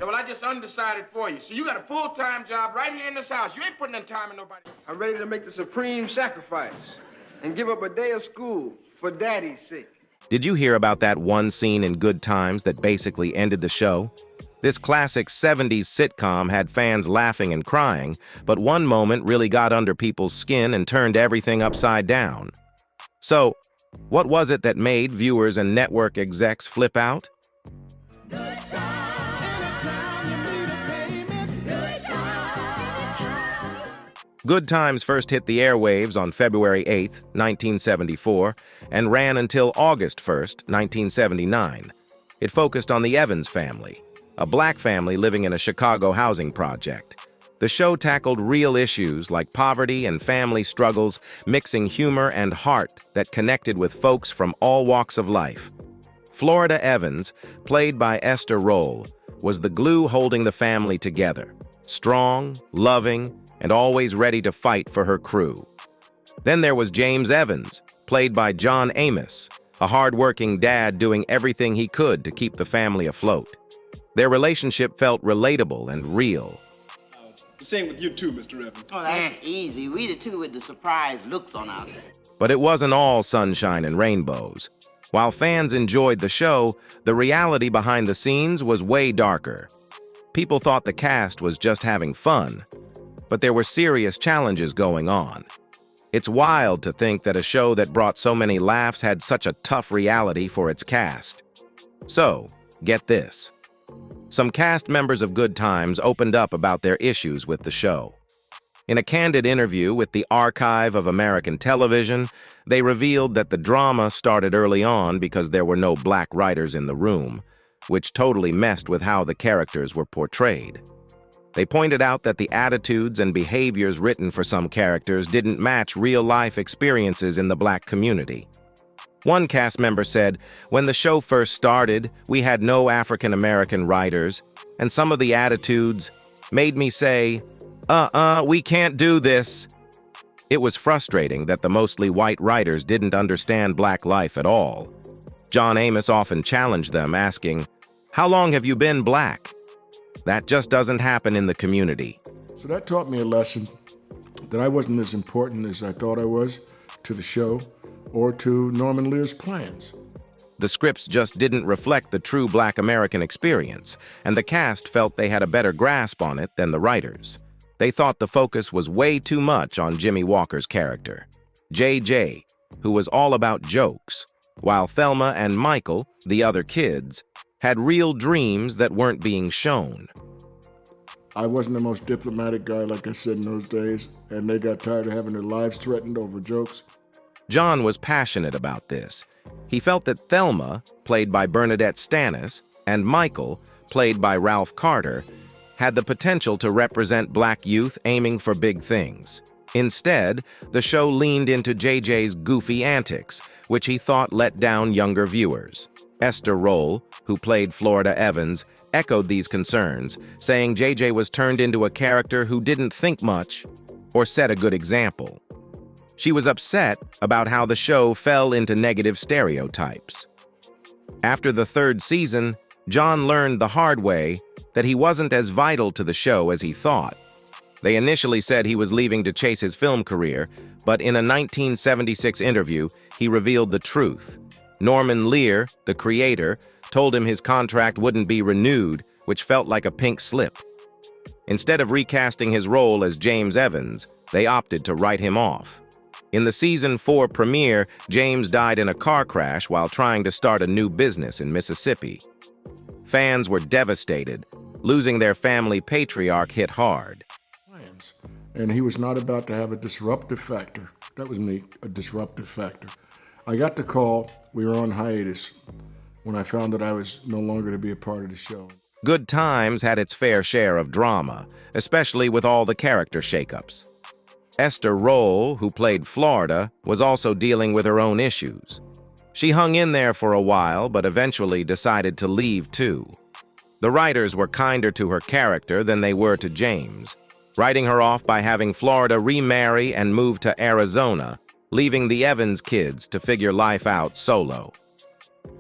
well, I just undecided for you. See, you got a full-time job right here in this house. You ain't putting in time in nobody. I'm ready to make the supreme sacrifice and give up a day of school for Daddy's sake. Did you hear about that one scene in Good Times that basically ended the show? This classic 70s sitcom had fans laughing and crying, but one moment really got under people's skin and turned everything upside down. So, what was it that made viewers and network execs flip out? Good Times first hit the airwaves on February 8, 1974, and ran until August 1, 1979. It focused on the Evans family, a black family living in a Chicago housing project. The show tackled real issues like poverty and family struggles, mixing humor and heart that connected with folks from all walks of life. Florida Evans, played by Esther Robinson, was the glue holding the family together, strong, loving, and always ready to fight for her crew. Then there was James Evans, played by John Amos, a hard-working dad doing everything he could to keep the family afloat. Their relationship felt relatable and real. The same with you too, Mr. Evans. Oh, that's easy. We the two with the surprised looks on our face. But it wasn't all sunshine and rainbows. While fans enjoyed the show, the reality behind the scenes was way darker. People thought the cast was just having fun, but there were serious challenges going on. It's wild to think that a show that brought so many laughs had such a tough reality for its cast. So, get this. Some cast members of Good Times opened up about their issues with the show. In a candid interview with the Archive of American Television, they revealed that the drama started early on because there were no black writers in the room, which totally messed with how the characters were portrayed. They pointed out that the attitudes and behaviors written for some characters didn't match real-life experiences in the black community. One cast member said, "When the show first started, we had no African-American writers, and some of the attitudes made me say, we can't do this." It was frustrating that the mostly white writers didn't understand black life at all. John Amos often challenged them, asking, "How long have you been black?" That just doesn't happen in the community. So that taught me a lesson that I wasn't as important as I thought I was to the show or to Norman Lear's plans. The scripts just didn't reflect the true black American experience, and the cast felt they had a better grasp on it than the writers. They thought the focus was way too much on Jimmy Walker's character, JJ, who was all about jokes, while Thelma and Michael, the other kids, had real dreams that weren't being shown. I wasn't the most diplomatic guy, like I said, in those days, and they got tired of having their lives threatened over jokes. John was passionate about this. He felt that Thelma, played by Bernadette Stanis, and Michael, played by Ralph Carter, had the potential to represent black youth aiming for big things. Instead, the show leaned into JJ's goofy antics, which he thought let down younger viewers. Esther Robinson, who played Florida Evans, echoed these concerns, saying JJ was turned into a character who didn't think much or set a good example. She was upset about how the show fell into negative stereotypes. After the third season, John learned the hard way that he wasn't as vital to the show as he thought. They initially said he was leaving to chase his film career, but in a 1976 interview, he revealed the truth. Norman Lear, the creator, told him his contract wouldn't be renewed, which felt like a pink slip. Instead of recasting his role as James Evans, they opted to write him off. In the season 4 premiere, James died in a car crash while trying to start a new business in Mississippi. Fans were devastated. Losing their family patriarch hit hard. And he was not about to have a disruptive factor. That was me, a disruptive factor. I got the call, we were on hiatus, when I found that I was no longer to be a part of the show. Good Times had its fair share of drama, especially with all the character shakeups. Esther Robinson, who played Florida, was also dealing with her own issues. She hung in there for a while, but eventually decided to leave too. The writers were kinder to her character than they were to James, writing her off by having Florida remarry and move to Arizona, leaving the Evans kids to figure life out solo.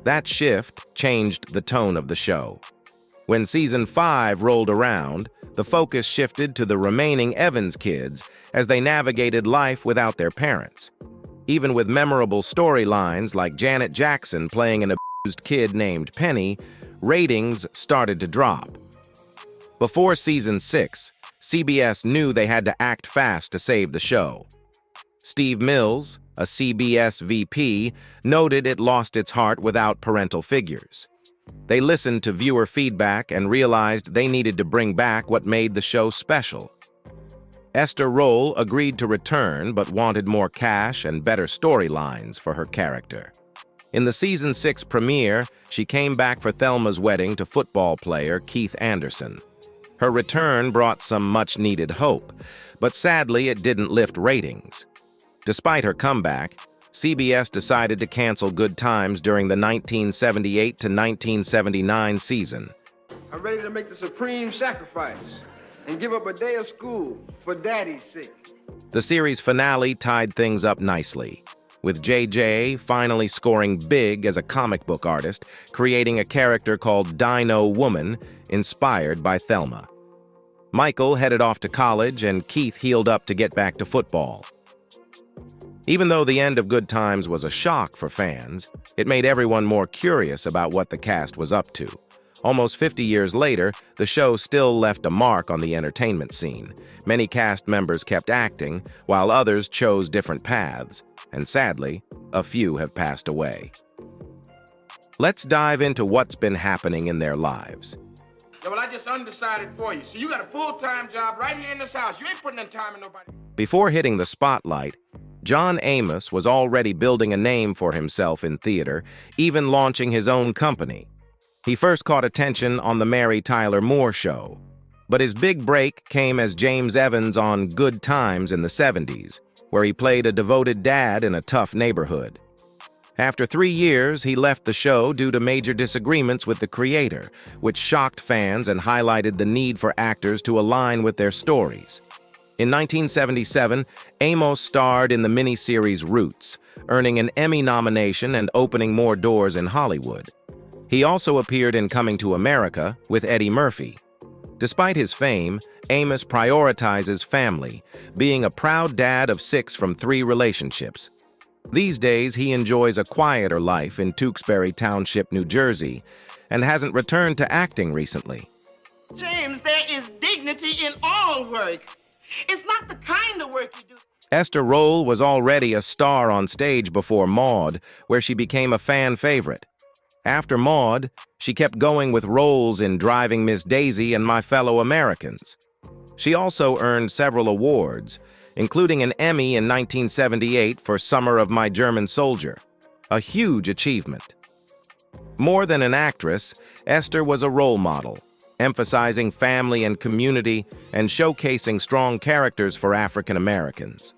That shift changed the tone of the show. When season 5 rolled around, the focus shifted to the remaining Evans kids as they navigated life without their parents. Even with memorable storylines like Janet Jackson playing an abused kid named Penny, ratings started to drop. Before season 6, CBS knew they had to act fast to save the show. Steve Mills, a CBS VP, noted it lost its heart without parental figures. They listened to viewer feedback and realized they needed to bring back what made the show special. Esther Roll agreed to return but wanted more cash and better storylines for her character. In the season 6 premiere, she came back for Thelma's wedding to football player Keith Anderson. Her return brought some much-needed hope, but sadly it didn't lift ratings. Despite her comeback, CBS decided to cancel Good Times during the 1978 to 1979 season. I'm ready to make the supreme sacrifice and give up a day of school for Daddy's sake. The series finale tied things up nicely, with JJ finally scoring big as a comic book artist, creating a character called Dino Woman, inspired by Thelma. Michael headed off to college, and Keith healed up to get back to football. Even though the end of Good Times was a shock for fans, it made everyone more curious about what the cast was up to. Almost 50 years later, the show still left a mark on the entertainment scene. Many cast members kept acting, while others chose different paths, and sadly, a few have passed away. Let's dive into what's been happening in their lives. Yeah, well, I just undecided for you. So you got a full-time job right here in this house. You ain't putting in time in nobody. Before hitting the spotlight, John Amos was already building a name for himself in theater, even launching his own company. He first caught attention on The Mary Tyler Moore Show, but his big break came as James Evans on Good Times in the 70s, where he played a devoted dad in a tough neighborhood. After 3 years, he left the show due to major disagreements with the creator, which shocked fans and highlighted the need for actors to align with their stories. In 1977, Amos starred in the miniseries Roots, earning an Emmy nomination and opening more doors in Hollywood. He also appeared in Coming to America with Eddie Murphy. Despite his fame, Amos prioritizes family, being a proud dad of 6 from 3 relationships. These days, he enjoys a quieter life in Tewksbury Township, New Jersey, and hasn't returned to acting recently. James, there is dignity in all work. It's not the kind of work you do. Esther Roll was already a star on stage before Maude, where she became a fan favorite. After Maude, she kept going with roles in Driving Miss Daisy and My Fellow Americans. She also earned several awards, including an Emmy in 1978 for Summer of My German Soldier, a huge achievement. More than an actress, Esther was a role model, emphasizing family and community and showcasing strong characters for African Americans.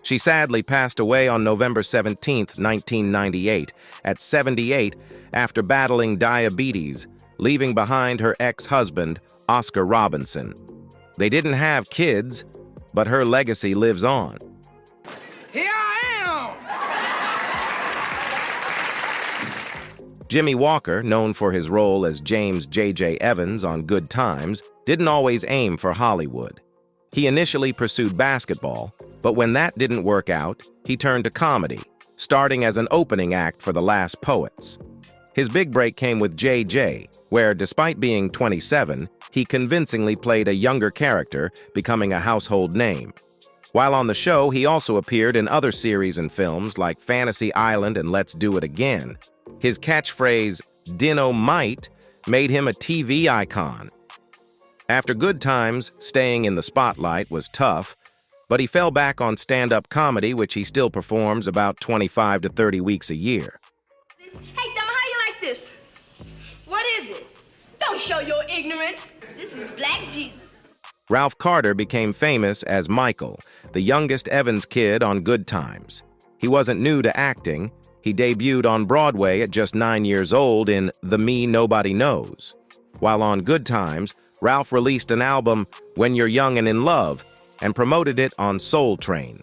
She sadly passed away on November 17, 1998, at 78, after battling diabetes, leaving behind her ex-husband, Esther Robinson. They didn't have kids, but her legacy lives on. Here I am! Jimmy Walker, known for his role as James J.J. Evans on Good Times, didn't always aim for Hollywood. He initially pursued basketball, but when that didn't work out, he turned to comedy, starting as an opening act for The Last Poets. His big break came with J.J., where, despite being 27, he convincingly played a younger character, becoming a household name. While on the show, he also appeared in other series and films like Fantasy Island and Let's Do It Again. His catchphrase, "Dino-mite," made him a TV icon. After Good Times, staying in the spotlight was tough, but he fell back on stand-up comedy, which he still performs about 25 to 30 weeks a year. Hey, Thelma, how you like this? What is it? Don't show your ignorance. This is Black Jesus. Ralph Carter became famous as Michael, the youngest Evans kid on Good Times. He wasn't new to acting. He debuted on Broadway at just 9 years old in The Me Nobody Knows. While on Good Times, Ralph released an album, When You're Young and in Love, and promoted it on Soul Train.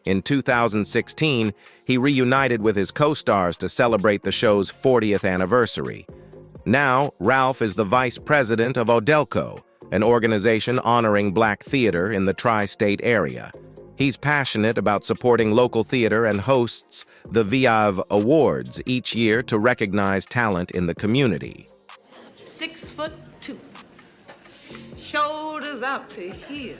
In 2016, he reunited with his co-stars to celebrate the show's 40th anniversary. Now, Ralph is the vice president of Odelco, an organization honoring black theater in the tri-state area. He's passionate about supporting local theater and hosts the VIAV Awards each year to recognize talent in the community. 6'2", shoulders out to here.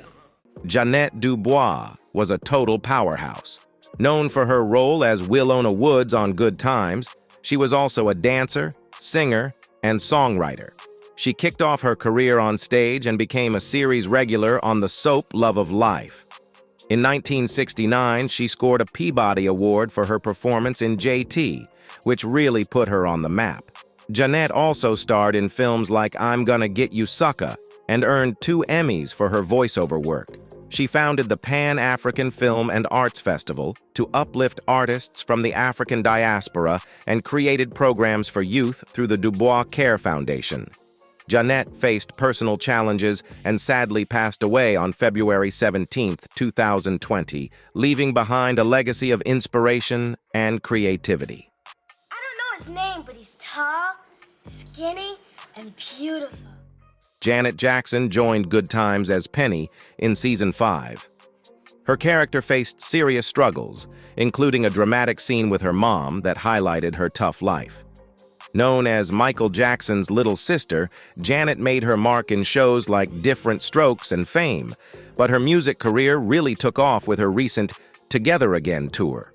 Janette Dubois was a total powerhouse. Known for her role as Willona Woods on Good Times, she was also a dancer, singer, and songwriter. She kicked off her career on stage and became a series regular on the soap Love of Life. In 1969, she scored a Peabody Award for her performance in JT, which really put her on the map. Janette also starred in films like I'm Gonna Get You Sucka and earned 2 Emmys for her voiceover work. She founded the Pan-African Film and Arts Festival to uplift artists from the African diaspora and created programs for youth through the Dubois Care Foundation. Janette faced personal challenges and sadly passed away on February 17, 2020, leaving behind a legacy of inspiration and creativity. I don't know his name, but he's tall, skinny, and beautiful. Janet Jackson joined Good Times as Penny in Season 5. Her character faced serious struggles, including a dramatic scene with her mom that highlighted her tough life. Known as Michael Jackson's little sister, Janet made her mark in shows like Different Strokes and Fame, but her music career really took off with her recent Together Again tour.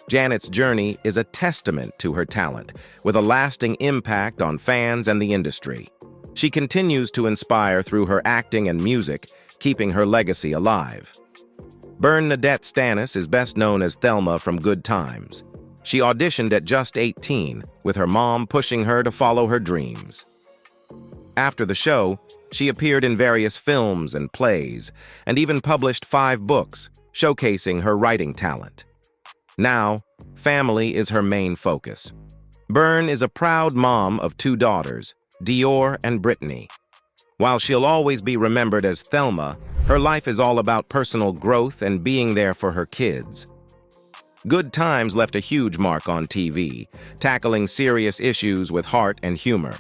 Janet's journey is a testament to her talent, with a lasting impact on fans and the industry. She continues to inspire through her acting and music, keeping her legacy alive. Bernadette Stanis is best known as Thelma from Good Times. She auditioned at just 18, with her mom pushing her to follow her dreams. After the show, she appeared in various films and plays, and even published 5 books, showcasing her writing talent. Now, family is her main focus. Bern is a proud mom of 2 daughters, Dior and Brittany. While she'll always be remembered as Thelma, her life is all about personal growth and being there for her kids. Good Times left a huge mark on TV, tackling serious issues with heart and humor.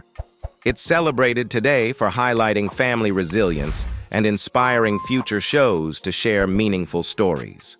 It's celebrated today for highlighting family resilience and inspiring future shows to share meaningful stories.